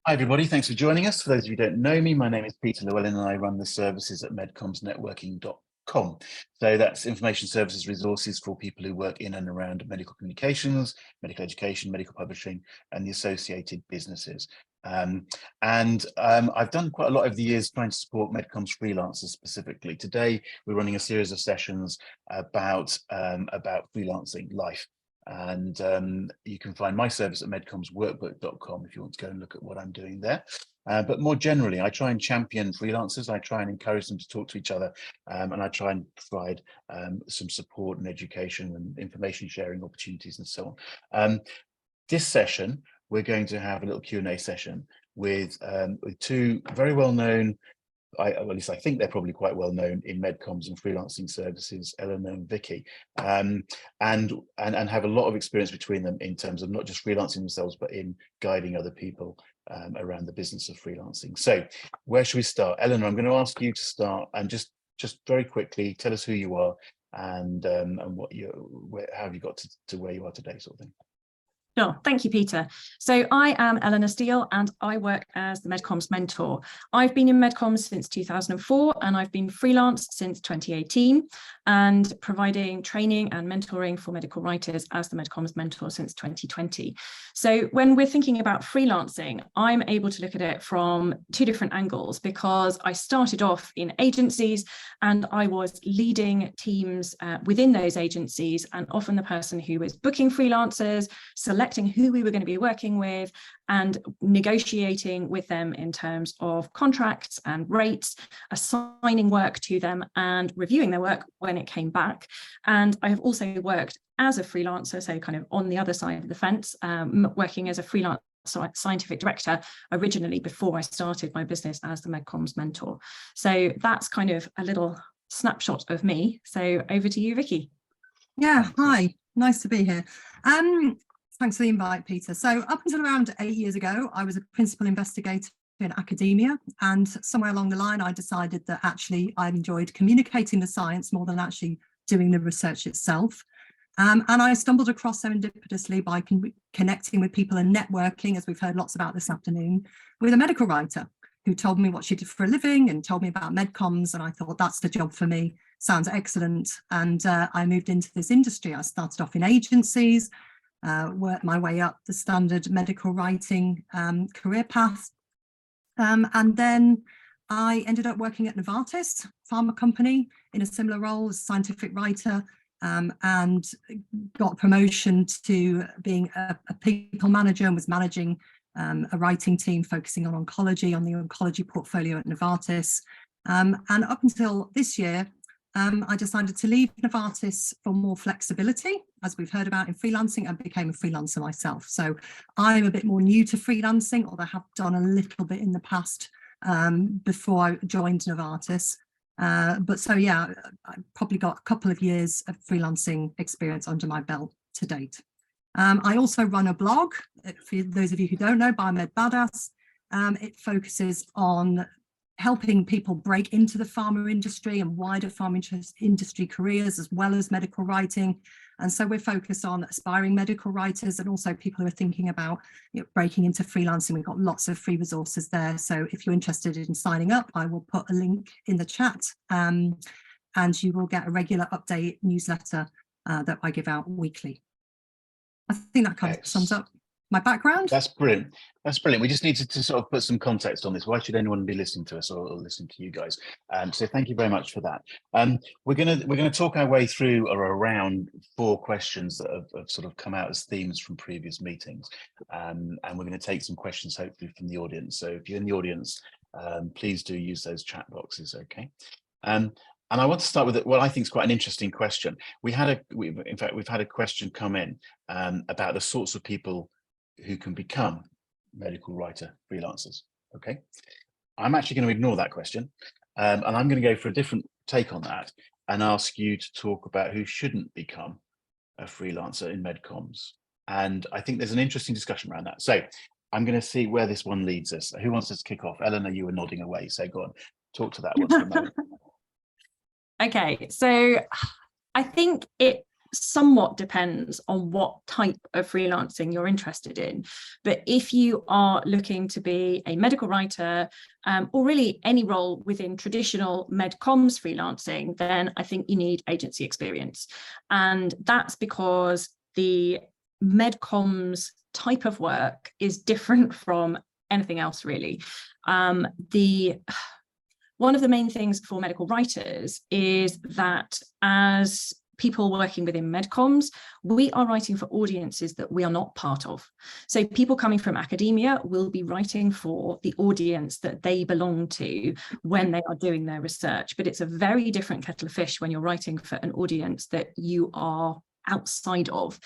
Hi, everybody. Thanks for joining us. For those of you who don't know me, my name is Peter Llewellyn and I run the services at MedCommsNetworking.com. So that's information services resources for people who work in and around medical communications, medical education, medical publishing, and the associated businesses. I've done quite a lot over the years trying to support MedComms freelancers specifically. Today, we're running a series of sessions about freelancing life. And you can find my service at medcommsworkbook.com if you want to go and look at what I'm doing there. But more generally, I try and champion freelancers. I try and encourage them to talk to each other, and I try and provide some support and education and information sharing opportunities and so on. This session, we're going to have a little Q&A session with two very well-known, at least I think they're probably quite well known in MedComms and freelancing services, Eleanor and Vicky, and have a lot of experience between them in terms of not just freelancing themselves, but in guiding other people around the business of freelancing. So where should we start? Eleanor, I'm going to ask you to start and just very quickly tell us who you are and what how have you got to where you are today, sort of thing. Sure. Thank you, Peter. So I am Eleanor Steele and I work as the MedComms Mentor. I've been in MedComms since 2004 and I've been freelance since 2018 and providing training and mentoring for medical writers as the MedComms Mentor since 2020. So when we're thinking about freelancing, I'm able to look at it from two different angles because I started off in agencies and I was leading teams within those agencies and often the person who was booking freelancers, selecting who we were going to be working with and negotiating with them in terms of contracts and rates, assigning work to them and reviewing their work when it came back. And I have also worked as a freelancer, so kind of on the other side of the fence, working as a freelance scientific director originally before I started my business as the MedComms Mentor. So that's kind of a little snapshot of me. So over to you, Vicky. Yeah, hi, nice to be here. Thanks for the invite, Peter. So up until around 8 years ago, I was a principal investigator in academia. And somewhere along the line, I decided that actually I enjoyed communicating the science more than actually doing the research itself. And I stumbled across serendipitously by connecting with people and networking, as we've heard lots about this afternoon, with a medical writer who told me what she did for a living and told me about MedComms. And I thought, that's the job for me. Sounds excellent. And I moved into this industry. I started off in agencies, worked my way up the standard medical writing career path. And then I ended up working at Novartis, pharma company, in a similar role as scientific writer, and got promotion to being a people manager and was managing a writing team focusing on oncology, on the oncology portfolio at Novartis. And up until this year, I decided to leave Novartis for more flexibility, as we've heard about in freelancing, and became a freelancer myself. So I'm a bit more new to freelancing, although I have done a little bit in the past before I joined Novartis. But so, yeah, I've probably got a couple of years of freelancing experience under my belt to date. I also run a blog, for those of you who don't know, Biomed Badass. It focuses on helping people break into the pharma industry and wider pharma industry careers, as well as medical writing. And so we're focused on aspiring medical writers and also people who are thinking about breaking into freelancing. We've got lots of free resources there. So if you're interested in signing up, I will put a link in the chat, and you will get a regular update newsletter that I give out weekly. I think that kind of sums up my background. That's brilliant. That's brilliant. We just needed to sort of put some context on this. Why should anyone be listening to us or listening to you guys? So thank you very much for that. We're gonna talk our way through or around 4 questions that have sort of come out as themes from previous meetings, and we're going to take some questions hopefully from the audience. So if you're in the audience, please do use those chat boxes. Okay. And I want to start with what I think is quite an interesting question. We've had a question come in about the sorts of people who can become medical writer freelancers. Okay, I'm actually going to ignore that question, and I'm going to go for a different take on that and ask you to talk about who shouldn't become a freelancer in MedComms. And I think there's an interesting discussion around that. So I'm going to see where this one leads us. Who wants us to kick off? Eleanor, you were nodding away, so go on, talk to that one for a moment. Okay, so I think it somewhat depends on what type of freelancing you're interested in. But if you are looking to be a medical writer, or really any role within traditional MedComms freelancing, then I think you need agency experience. And that's because the MedComms type of work is different from anything else, really. One of the main things for medical writers is that as people working within MedComms, we are writing for audiences that we are not part of. So people coming from academia will be writing for the audience that they belong to when they are doing their research. But it's a very different kettle of fish when you're writing for an audience that you are outside of.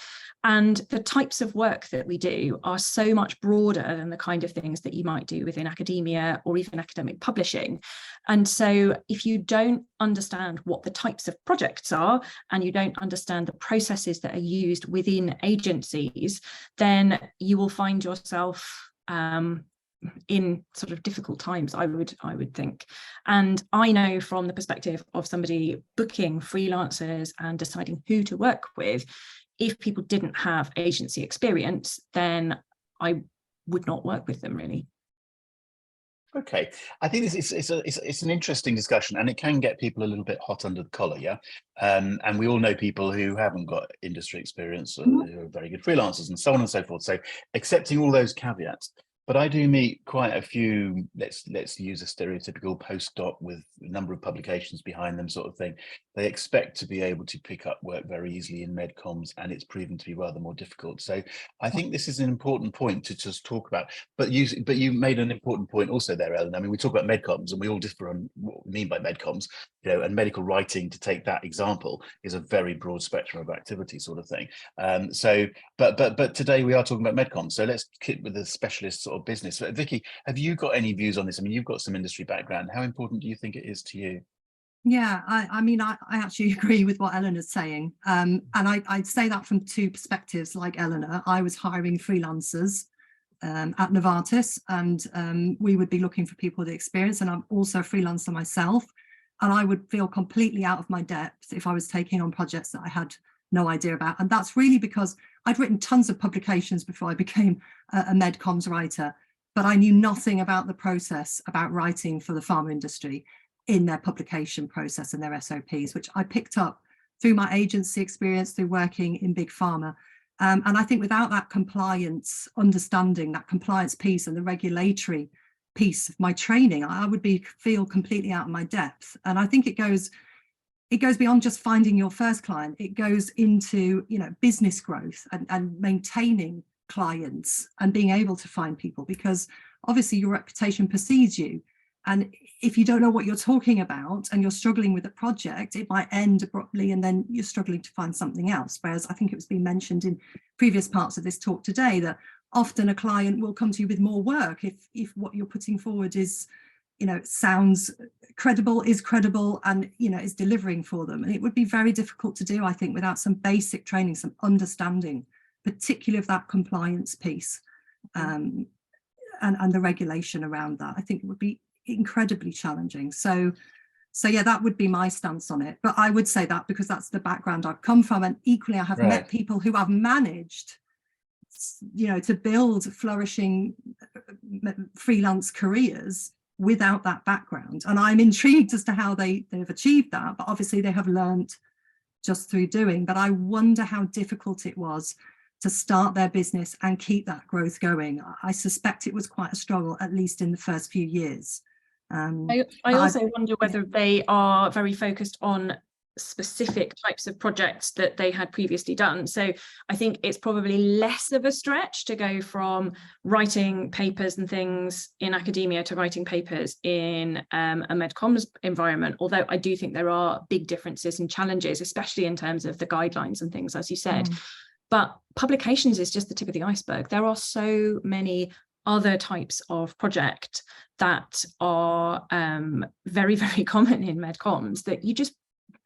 And the types of work that we do are so much broader than the kind of things that you might do within academia or even academic publishing. And so if you don't understand what the types of projects are, and you don't understand the processes that are used within agencies, then you will find yourself in sort of difficult times, I would think. And I know from the perspective of somebody booking freelancers and deciding who to work with, if people didn't have agency experience, then I would not work with them, really. Okay, I think it's an interesting discussion, and it can get people a little bit hot under the collar, yeah. And we all know people who haven't got industry experience, or who are very good freelancers, and so on and so forth. So, accepting all those caveats, but I do meet quite a few. Let's use a stereotypical postdoc with a number of publications behind them, sort of thing. They expect to be able to pick up work very easily in MedComms, and it's proven to be rather more difficult. So I think this is an important point to just talk about. But you made an important point also there, Ellen. I mean, we talk about MedComms, and we all differ on what we mean by MedComms. You know, and medical writing, to take that example, is a very broad spectrum of activity, sort of thing. But today we are talking about MedComms, so let's keep with the specialist sort of business. Vicky, have you got any views on this? I mean, you've got some industry background. How important do you think it is to you? Yeah, I mean, I actually agree with what Eleanor's saying. And I'd say that from two perspectives. Like Eleanor, I was hiring freelancers at Novartis, and we would be looking for people with experience. And I'm also a freelancer myself. And I would feel completely out of my depth if I was taking on projects that I had no idea about. And that's really because I'd written tons of publications before I became a MedComms writer, but I knew nothing about the process about writing for the pharma industry in their publication process and their SOPs, which I picked up through my agency experience, through working in big pharma. And I think without that compliance understanding, that compliance piece and the regulatory piece of my training, I would feel completely out of my depth. And I think it goes beyond just finding your first client. It goes into, you know, business growth and maintaining clients and being able to find people, because obviously your reputation precedes you. And if you don't know what you're talking about and you're struggling with a project, it might end abruptly and then you're struggling to find something else. Whereas I think it was being mentioned in previous parts of this talk today that often a client will come to you with more work if what you're putting forward is, you know, sounds credible, is credible, and, you know, is delivering for them. And it would be very difficult to do, I think, without some basic training, some understanding, particularly of that compliance piece and the regulation around that. I think it would be incredibly challenging. So yeah, that would be my stance on it. But I would say that because that's the background I've come from, and equally I have met people who have managed, you know, to build flourishing freelance careers without that background. And I'm intrigued as to how they've achieved that, but obviously they have learned just through doing. But I wonder how difficult it was to start their business and keep that growth going. I suspect it was quite a struggle, at least in the first few years. I also wonder whether they are very focused on specific types of projects that they had previously done. So I think it's probably less of a stretch to go from writing papers and things in academia to writing papers in a MedComms environment, although I do think there are big differences and challenges, especially in terms of the guidelines and things, as you said. But publications is just the tip of the iceberg. There are so many other types of project that are very, very common in MedComms that you just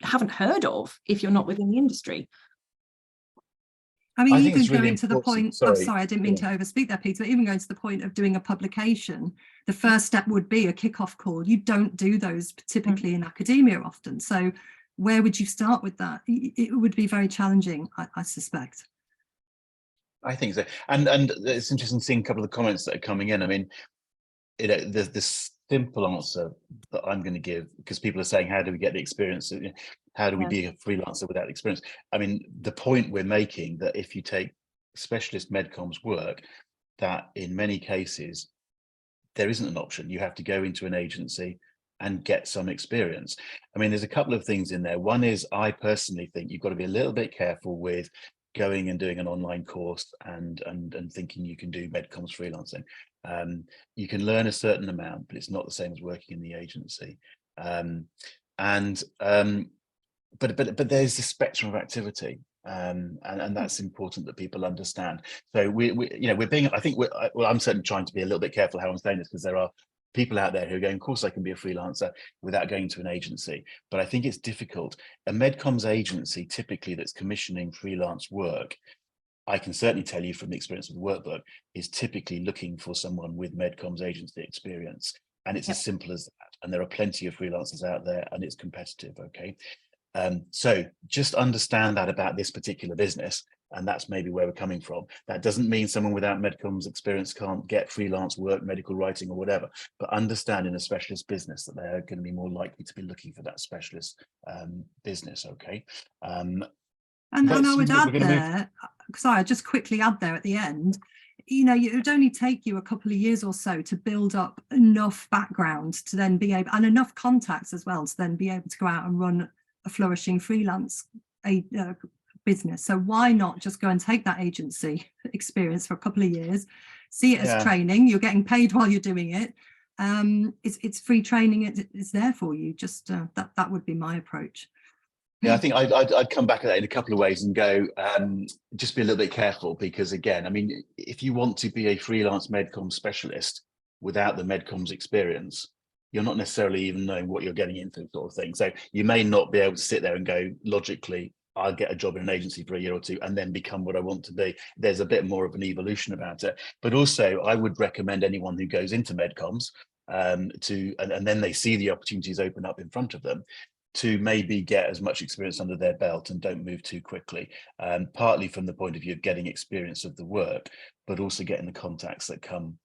haven't heard of if you're not within the industry. I mean, even really going to the point, sorry, I didn't mean to overspeak there, Peter, but even going to the point of doing a publication, the first step would be a kickoff call. You don't do those typically in academia often. So where would you start with that? It would be very challenging, I suspect. I think so. And it's interesting seeing a couple of the comments that are coming in. I mean, the simple answer that I'm going to give, because people are saying, how do we get the experience? How do we be a freelancer without experience? I mean, the point we're making that if you take specialist MedComms work, that in many cases, there isn't an option. You have to go into an agency and get some experience. I mean, there's a couple of things in there. One is, I personally think you've got to be a little bit careful with going and doing an online course and thinking you can do MedComms freelancing. You can learn a certain amount, but it's not the same as working in the agency. But there's a spectrum of activity, and that's important that people understand. So we're being, I think I'm certainly trying to be a little bit careful how I'm saying this, because there are people out there who are going, of course I can be a freelancer without going to an agency, but I think it's difficult. A MedComms agency typically that's commissioning freelance work, I can certainly tell you from the experience of the workbook, is typically looking for someone with MedComms agency experience. And it's as simple as that. And there are plenty of freelancers out there, and it's competitive, okay? So just understand that about this particular business, and that's maybe where we're coming from. That doesn't mean someone without MedComms experience can't get freelance work, medical writing or whatever, but understand in a specialist business that they're going to be more likely to be looking for that specialist business, okay? And I would add there, sorry, I'll just quickly add there at the end, it would only take you a couple of years or so to build up enough background to then be able, and enough contacts as well, to then be able to go out and run a flourishing freelance business. So why not just go and take that agency experience for a couple of years, see it as training? You're getting paid while you're doing it. It's free training. It's there for you. Just that would be my approach. Yeah, I think I'd come back at that in a couple of ways and go, just be a little bit careful, because again, I mean, if you want to be a freelance MedComms specialist without the MedComms experience, you're not necessarily even knowing what you're getting into, sort of thing. So you may not be able to sit there and go, logically, I'll get a job in an agency for a year or two and then become what I want to be. There's a bit more of an evolution about it. But also, I would recommend anyone who goes into MedComms and then they see the opportunities open up in front of them, to maybe get as much experience under their belt and don't move too quickly, partly from the point of view of getting experience of the work, but also getting the contacts that come,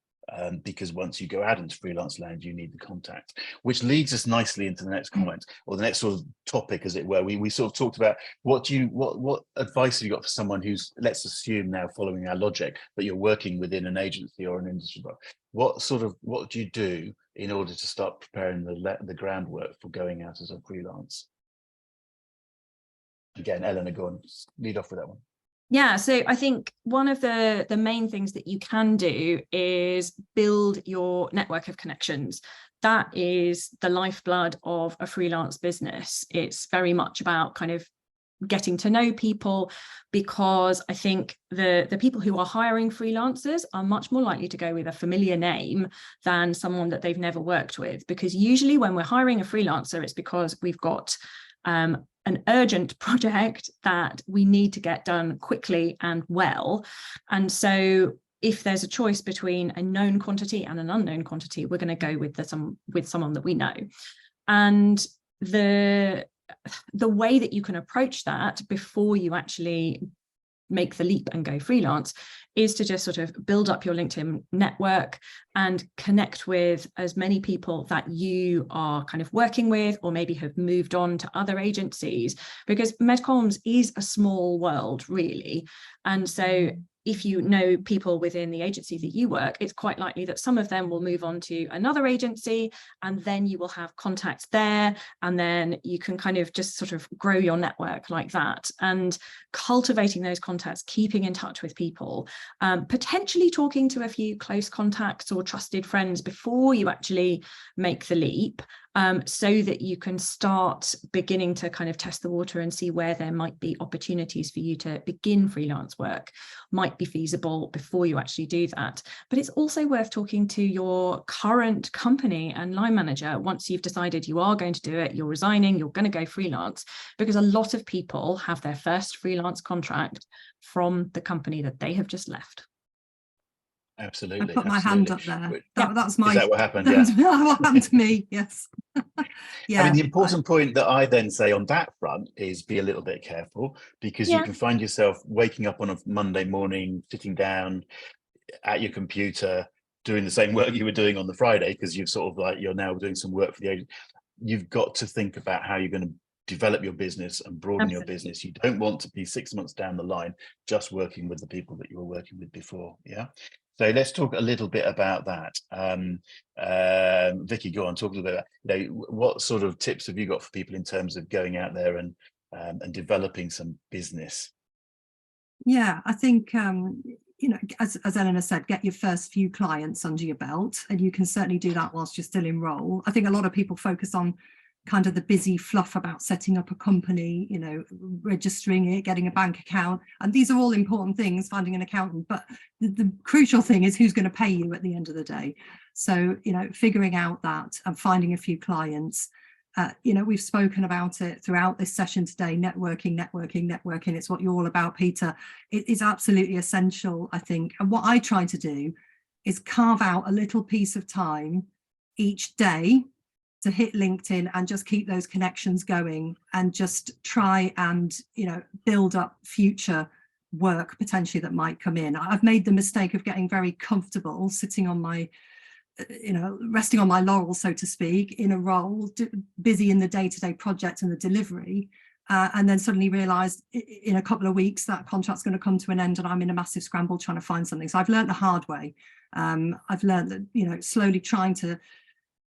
because once you go out into freelance land, you need the contact, which leads us nicely into the next comment, or the next sort of topic, as it were. We sort of talked about what advice have you got for someone who's, let's assume now, following our logic, that you're working within an agency or an industry. What do you do in order to start preparing the groundwork for going out as a freelance? Again, Eleanor, go on, lead off with that one. Yeah, so I think one of the main things that you can do is build your network of connections. That is the lifeblood of a freelance business. It's very much about kind of getting to know people, because I think the people who are hiring freelancers are much more likely to go with a familiar name than someone that they've never worked with. Because usually when we're hiring a freelancer, it's because we've got an urgent project that we need to get done quickly and well. And so if there's a choice between a known quantity and an unknown quantity, we're going to go with someone that we know. And the way that you can approach that before you actually make the leap and go freelance is to just sort of build up your LinkedIn network and connect with as many people that you are kind of working with, or maybe have moved on to other agencies, because MedComms is a small world, really. And so if you know people within the agency that you work, it's quite likely that some of them will move on to another agency, and then you will have contacts there, and then you can kind of just sort of grow your network like that. And cultivating those contacts, keeping in touch with people, potentially talking to a few close contacts or trusted friends before you actually make the leap, so that you can start beginning to kind of test the water and see where there might be opportunities for you to begin freelance work, might be feasible before you actually do that. But it's also worth talking to your current company and line manager once you've decided you are going to do it, you're resigning, you're going to go freelance, because a lot of people have their first freelance contract from the company that they have just left. Absolutely. I put my hand up there. That's my. Is that what happened? That Yeah. was what happened to me. Yes. Yeah. I mean, the important point that I then say on that front is be a little bit careful, because you can find yourself waking up on a Monday morning, sitting down at your computer, doing the same work you were doing on the Friday, because you've sort of like, you're now doing some work for the agent. You've got to think about how you're going to develop your business and broaden your business. You don't want to be 6 months down the line just working with the people that you were working with before. Yeah. So let's talk a little bit about that. Vicky, go on, talk a little bit about, what sort of tips have you got for people in terms of going out there and developing some business? Yeah, I think, as Eleanor said, get your first few clients under your belt, and you can certainly do that whilst you're still in role. I think a lot of people focus on kind of the busy fluff about setting up a company, registering it, getting a bank account. And these are all important things, finding an accountant. But the crucial thing is who's going to pay you at the end of the day. So, figuring out that and finding a few clients. We've spoken about it throughout this session today, networking. It's what you're all about, Peter. It is absolutely essential, I think. And what I try to do is carve out a little piece of time each day to hit LinkedIn and just keep those connections going, and just try and, build up future work potentially that might come in. I've made the mistake of getting very comfortable sitting on my, resting on my laurels, so to speak, in a role, busy in the day-to-day project and the delivery, and then suddenly realised in a couple of weeks that contract's going to come to an end and I'm in a massive scramble trying to find something. So I've learned the hard way. I've learned that, slowly trying to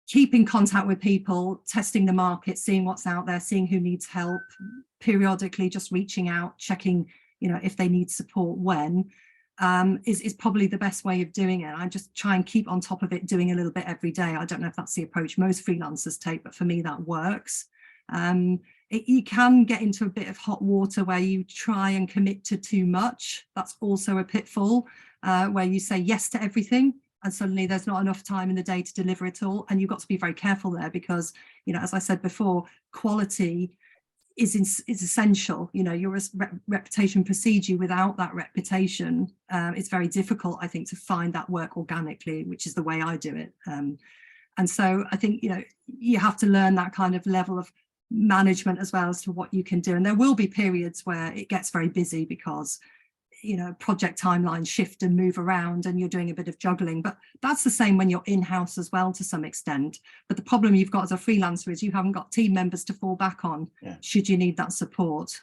keep in contact with people, testing the market, seeing what's out there, seeing who needs help, periodically just reaching out, checking, if they need support when, is probably the best way of doing it. I just try and keep on top of it, doing a little bit every day. I don't know if that's the approach most freelancers take, but for me that works. You can get into a bit of hot water where you try and commit to too much. That's also a pitfall, where you say yes to everything, and suddenly there's not enough time in the day to deliver it all. And you've got to be very careful there, because, as I said before, quality is essential. Your reputation precedes you. Without that reputation, it's very difficult, I think, to find that work organically, which is the way I do it. And so I think, you have to learn that kind of level of management as well as to what you can do. And there will be periods where it gets very busy because project timelines shift and move around and you're doing a bit of juggling. But that's the same when you're in-house as well, to some extent. But the problem you've got as a freelancer is you haven't got team members to fall back on, should you need that support.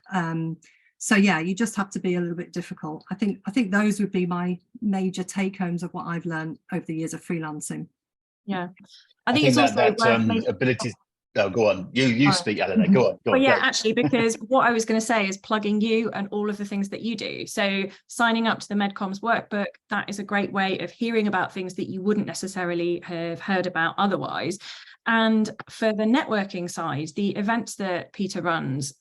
So yeah, you just have to be a little bit difficult. I think those would be my major take homes of what I've learned over the years of freelancing. Yeah, I think it's also that ability. Oh, go on. You speak, Eleanor. Go on. Well, yeah, actually, because what I was going to say is plugging you and all of the things that you do. So signing up to the MedComms workbook, that is a great way of hearing about things that you wouldn't necessarily have heard about otherwise. And for the networking side, the events that Peter runs,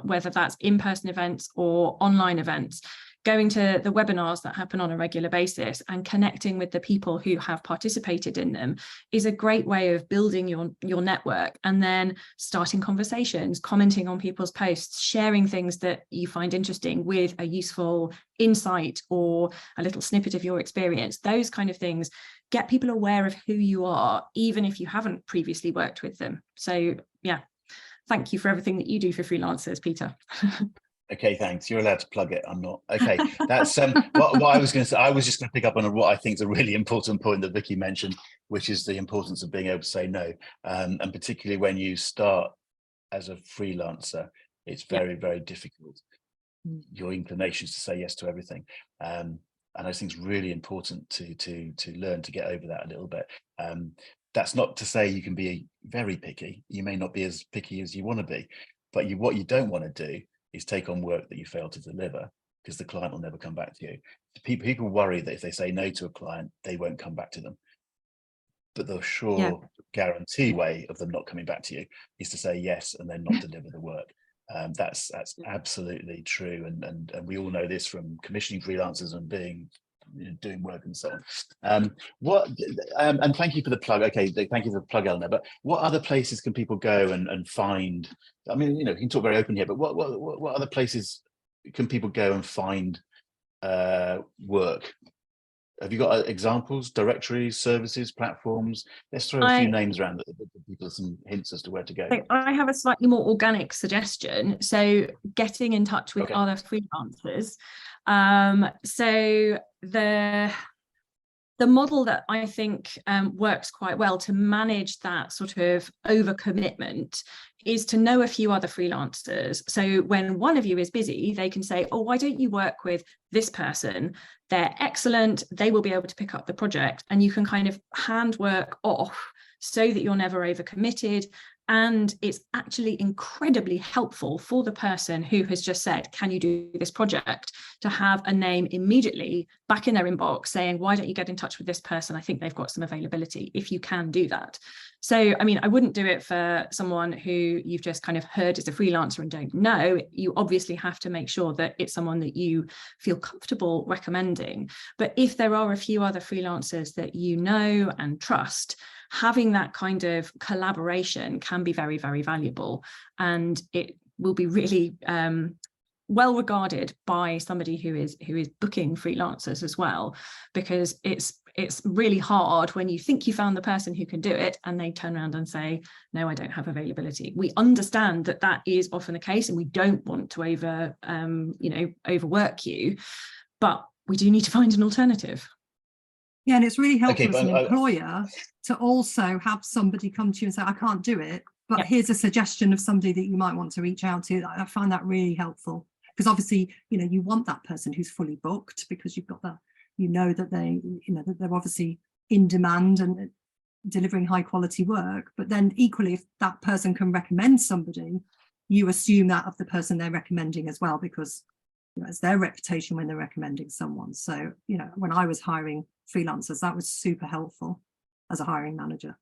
whether that's in-person events or online events, going to the webinars that happen on a regular basis and connecting with the people who have participated in them is a great way of building your network, and then starting conversations, commenting on people's posts, sharing things that you find interesting with a useful insight or a little snippet of your experience. Those kind of things get people aware of who you are, even if you haven't previously worked with them. So yeah, thank you for everything that you do for freelancers, Peter. Okay, thanks. You're allowed to plug it. I'm not. Okay, that's what I was going to say. I was just going to pick up on what I think is a really important point that Vicky mentioned, which is the importance of being able to say no, and particularly when you start as a freelancer, it's very, very difficult. Your inclination is to say yes to everything, and I think it's really important to learn to get over that a little bit. That's not to say you can be very picky. You may not be as picky as you want to be, but what you don't want to do is take on work that you fail to deliver, because the client will never come back to you. People worry that if they say no to a client, they won't come back to them. But the sure guarantee way of them not coming back to you is to say yes and then not deliver the work. That's absolutely true, and we all know this from commissioning freelancers and doing work and so on. And thank you for the plug. Okay, thank you for the plug, Eleanor. But what other places can people go and find? I mean, you can talk very open here, but what other places can people go and find work have you got examples, directories, services, platforms? Let's throw a few names around that give people some hints as to where to go. So I have a slightly more organic suggestion. So getting in touch with other freelancers. So the model that I think works quite well to manage that sort of overcommitment is to know a few other freelancers. So when one of you is busy, they can say, oh, why don't you work with this person? They're excellent. They will be able to pick up the project, and you can kind of handwork off so that you're never overcommitted. And it's actually incredibly helpful for the person who has just said, can you do this project, to have a name immediately back in their inbox saying, why don't you get in touch with this person? I think they've got some availability, if you can do that. So, I mean, I wouldn't do it for someone who you've just kind of heard is a freelancer and don't know. You obviously have to make sure that it's someone that you feel comfortable recommending. But if there are a few other freelancers that you know and trust, having that kind of collaboration can be very, very valuable, and it will be really well regarded by somebody who is booking freelancers as well, because it's really hard when you think you found the person who can do it and they turn around and say, no, I don't have availability. We understand that that is often the case, and we don't want to overwork you, but we do need to find an alternative. Yeah, and it's really helpful as an employer to also have somebody come to you and say, I can't do it, but here's a suggestion of somebody that you might want to reach out to. I find that really helpful, because obviously, you want that person who's fully booked, because you've got that, that that they're obviously in demand and delivering high quality work. But then equally, if that person can recommend somebody, you assume that of the person they're recommending as well, because it's their reputation when they're recommending someone. So, when I was hiring freelancers, that was super helpful as a hiring manager.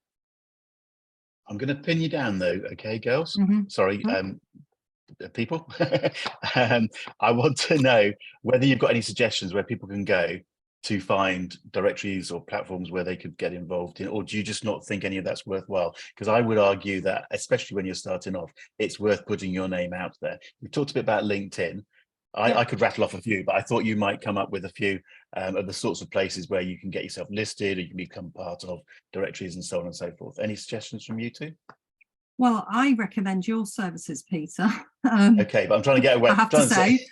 I'm going to pin you down though, okay, girls? Sorry, people. I want to know whether you've got any suggestions where people can go to find directories or platforms where they could get involved in, or do you just not think any of that's worthwhile? Because I would argue that, especially when you're starting off, it's worth putting your name out there. We talked a bit about LinkedIn. I could rattle off a few, but I thought you might come up with a few of the sorts of places where you can get yourself listed, or you can become part of directories and so on and so forth. Any suggestions from you two? Well, I recommend your services, Peter. Okay, but I'm trying to get away. I have to say.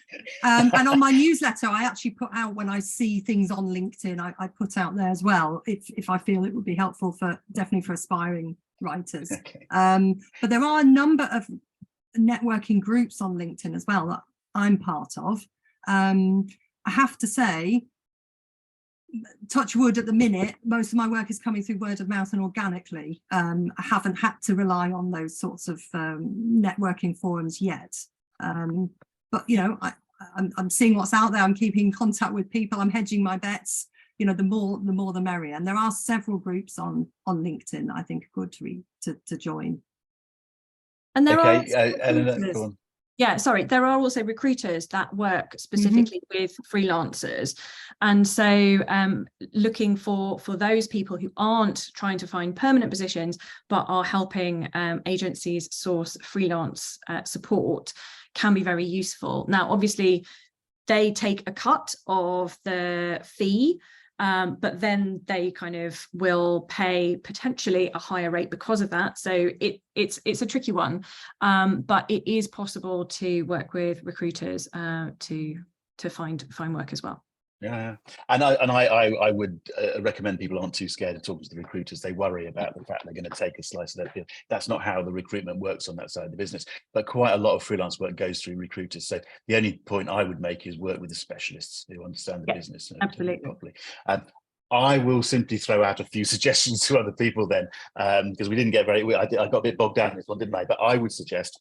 And on my newsletter, I actually put out, when I see things on LinkedIn, I put out there as well, if I feel it would be helpful definitely for aspiring writers. Okay. But there are a number of networking groups on LinkedIn as well that I'm part of. I have to say, touch wood, at the minute, most of my work is coming through word of mouth and organically. I haven't had to rely on those sorts of networking forums yet. But, I'm seeing what's out there. I'm keeping in contact with people. I'm hedging my bets. The more the merrier. And there are several groups on LinkedIn that I think are good to join. And there are Eleanor, go on. Yeah, sorry, there are also recruiters that work specifically with freelancers. And so looking for those people who aren't trying to find permanent positions, but are helping agencies source freelance support can be very useful. Now, obviously, they take a cut of the fee, but then they kind of will pay potentially a higher rate because of that. So it's a tricky one, but it is possible to work with recruiters to find work as well. Yeah, and I would recommend people aren't too scared of talking to the recruiters. They worry about the fact they're going to take a slice of their deal. That's not how the recruitment works on that side of the business. But quite a lot of freelance work goes through recruiters. So the only point I would make is work with the specialists who understand the business absolutely properly. I will simply throw out a few suggestions to other people then, because we didn't get I got a bit bogged down in this one, didn't I? But I would suggest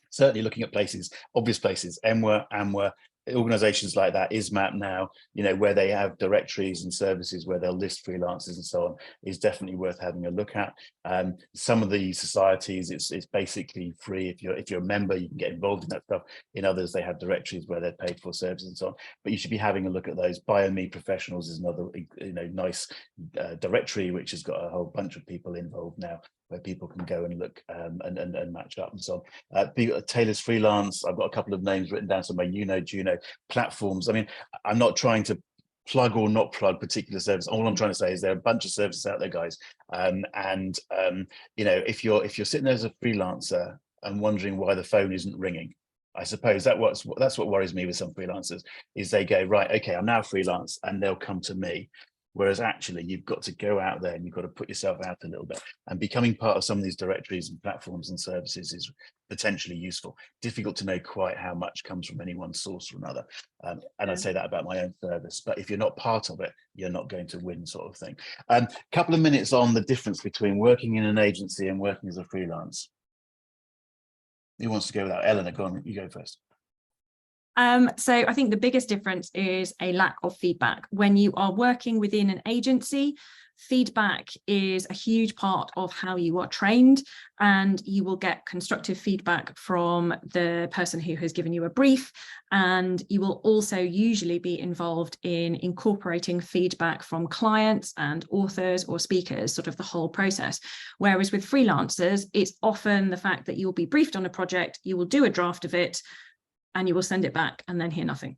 certainly looking at places, obvious places, AMWA, organizations like that, ISMAP now, where they have directories and services where they'll list freelancers and so on, is definitely worth having a look at. Some of the societies, it's basically free. If you're a member, you can get involved in that stuff. In others, they have directories where they're paid for services and so on. But you should be having a look at those. Biomed Professionals is another nice directory which has got a whole bunch of people involved now, where people can go and look and match up and so on. Taylor's Freelance, I've got a couple of names written down somewhere, Juno, platforms. I mean, I'm not trying to plug or not plug particular service. All I'm trying to say is there are a bunch of services out there, guys. You know, if you're sitting there as a freelancer and wondering why the phone isn't ringing, I suppose that's what worries me with some freelancers, is they go, right, okay, I'm now freelance, and they'll come to me. Whereas actually you've got to go out there and you've got to put yourself out a little bit, and becoming part of some of these directories and platforms and services is potentially useful. Difficult to know quite how much comes from any one source or another. And I'd say that about my own service, but if you're not part of it, you're not going to win, sort of thing. Couple of minutes on the difference between working in an agency and working as a freelance. Who wants to go with that? Eleanor, go on, you go first. So I think the biggest difference is a lack of feedback. When you are working within an agency, feedback is a huge part of how you are trained, and you will get constructive feedback from the person who has given you a brief, and you will also usually be involved in incorporating feedback from clients and authors or speakers, sort of the whole process. Whereas with freelancers, it's often the fact that you'll be briefed on a project, you will do a draft of it, and you will send it back and then hear nothing.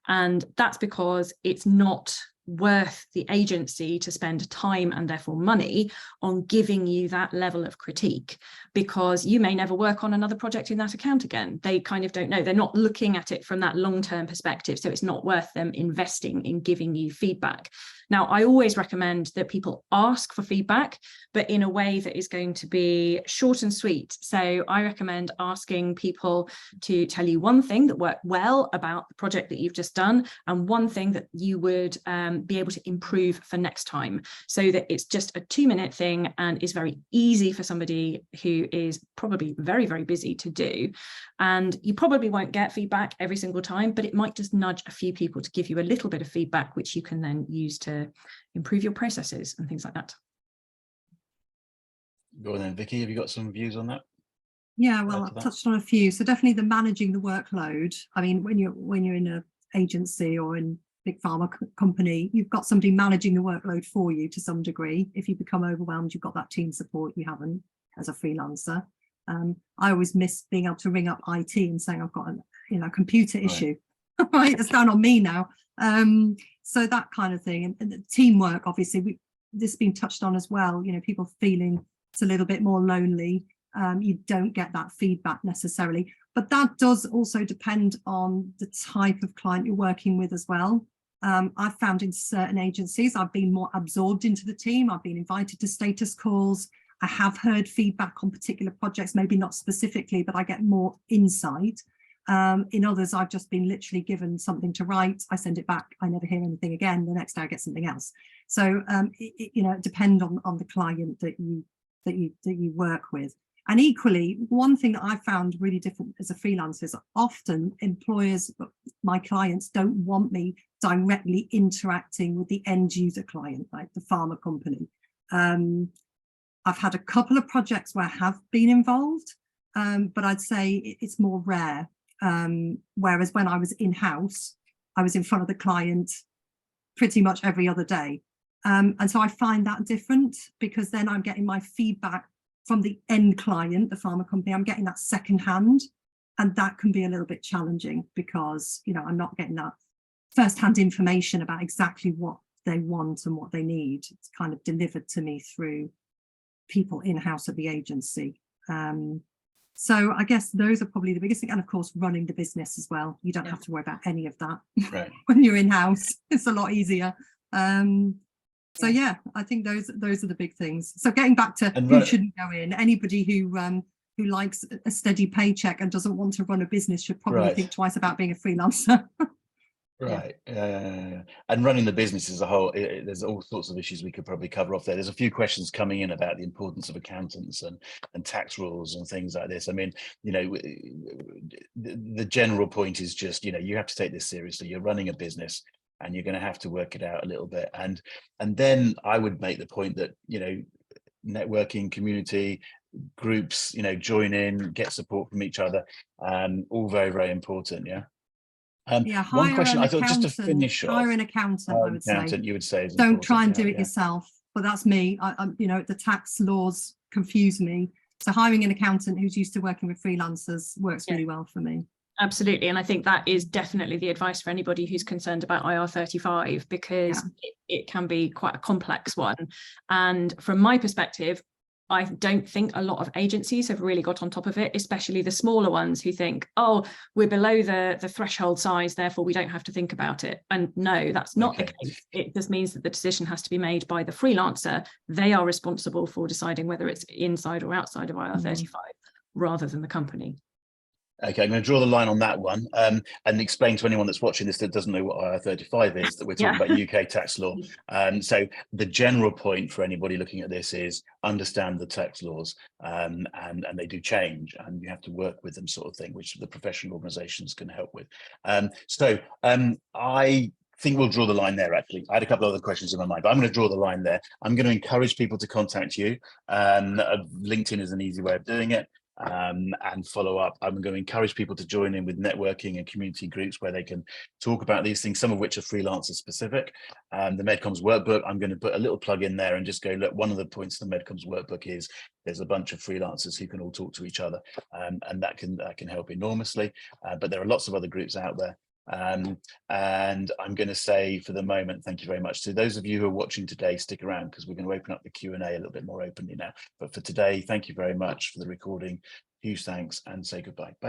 And that's because it's not worth the agency to spend time and therefore money on giving you that level of critique, because you may never work on another project in that account again. They kind of don't know. They're not looking at it from that long-term perspective. So it's not worth them investing in giving you feedback. Now, I always recommend that people ask for feedback, but in a way that is going to be short and sweet. So I recommend asking people to tell you one thing that worked well about the project that you've just done, and one thing that you would be able to improve for next time, so that it's just a 2-minute thing and is very easy for somebody who is probably very, very busy to do. And you probably won't get feedback every single time, but it might just nudge a few people to give you a little bit of feedback, which you can then use to improve your processes and things like that. Go on then, Vicky, have you got some views on that? Yeah, well, I've touched on a few. So definitely the managing the workload. I mean, when you're in an agency or in big pharma company, you've got somebody managing the workload for you to some degree. If you become overwhelmed, you've got that team support you haven't as a freelancer. I always miss being able to ring up IT and saying I've got a computer issue. Right, it's down on me now. So that kind of thing, and the teamwork, obviously, this has been touched on as well. You know, people feeling it's a little bit more lonely. You don't get that feedback necessarily, but that does also depend on the type of client you're working with as well. I've found in certain agencies, I've been more absorbed into the team. I've been invited to status calls. I have heard feedback on particular projects, maybe not specifically, but I get more insight. In others, I've just been literally given something to write. I send it back. I never hear anything again. The next day I get something else. So, it depends on the client that you work with. And equally, one thing that I found really different as a freelancer is often employers, my clients, don't want me directly interacting with the end user client, like the pharma company. I've had a couple of projects where I have been involved, but I'd say it's more rare. Whereas when I was in-house, I was in front of the client pretty much every other day. And so I find that different, because then I'm getting my feedback from the end client, the pharma company. I'm getting that secondhand, and that can be a little bit challenging because, I'm not getting that first-hand information about exactly what they want and what they need. It's kind of delivered to me through people in-house at the agency. So I guess those are probably the biggest thing. And of course, running the business as well. You don't have to worry about any of that. Right. When you're in-house, it's a lot easier. So yeah, I think those are the big things. So getting back to who shouldn't go in, anybody who likes a steady paycheck and doesn't want to run a business should probably think twice about being a freelancer. Right. And running the business as a whole, there's all sorts of issues we could probably cover off there. There's a few questions coming in about the importance of accountants and tax rules and things like this. I mean, the general point is just, you have to take this seriously. You're running a business and you're going to have to work it out a little bit. And then I would make the point that, networking, community, groups, join in, get support from each other, all very, very important. Yeah. One question I thought, just to finish off, hire an accountant. I would say you would say don't try and do it yourself, but that's me. The tax laws confuse me, so hiring an accountant who's used to working with freelancers works really well for me. Absolutely. And I think that is definitely the advice for anybody who's concerned about IR35, because it can be quite a complex one. And from my perspective, I don't think a lot of agencies have really got on top of it, especially the smaller ones who think, oh, we're below the threshold size, therefore we don't have to think about it. And no, that's not the case. It just means that the decision has to be made by the freelancer. They are responsible for deciding whether it's inside or outside of IR35 rather than the company. Okay, I'm going to draw the line on that one and explain to anyone that's watching this that doesn't know what IR35 is, that we're talking about UK tax law. So the general point for anybody looking at this is understand the tax laws, and they do change, and you have to work with them, sort of thing, which the professional organisations can help with. I think we'll draw the line there. Actually, I had a couple of other questions in my mind, but I'm going to draw the line there. I'm going to encourage people to contact you. LinkedIn is an easy way of doing it. And follow up. I'm going to encourage people to join in with networking and community groups where they can talk about these things, some of which are freelancer specific. The MedComms workbook, I'm going to put a little plug in there and just go, look, one of the points of the MedComms workbook is there's a bunch of freelancers who can all talk to each other, and that can help enormously. But there are lots of other groups out there. And I'm going to say for the moment, thank you very much to those of you who are watching today. Stick around because we're going to open up the Q&A a little bit more openly now. But for today, thank you very much for the recording. Huge thanks, and say goodbye. Bye.